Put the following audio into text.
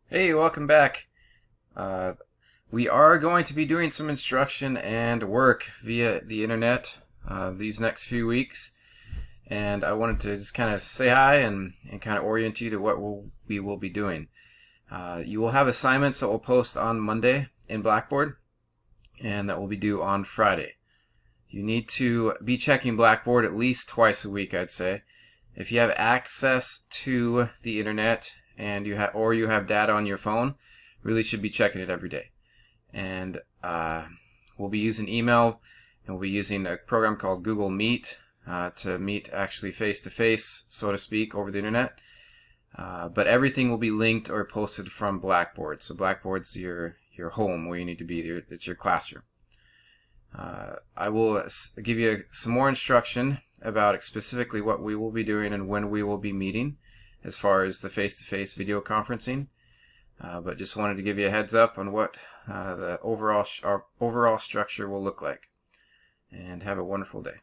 Hey, welcome back. Uh, we are going to be doing some instruction and work via the internet these next few weeks, and I wanted to just kind of say hi and kind of orient you to what we will be doing. You will have assignments that we'll post on Monday in Blackboard, and that will be due on Friday. You need to be checking Blackboard at least twice a week, I'd say. If you have access to the internet and you have data on your phone, really should be checking it every day. And we'll be using email, and we'll be using a program called Google Meet to meet actually face to face, so to speak, over the internet. But everything will be linked or posted from Blackboard. So Blackboard's your home where you need to be. It's your classroom. I will give you some more instruction about specifically what we will be doing and when we will be meeting as far as the face-to-face video conferencing. But just wanted to give you a heads up on what our overall structure will look like. And have a wonderful day.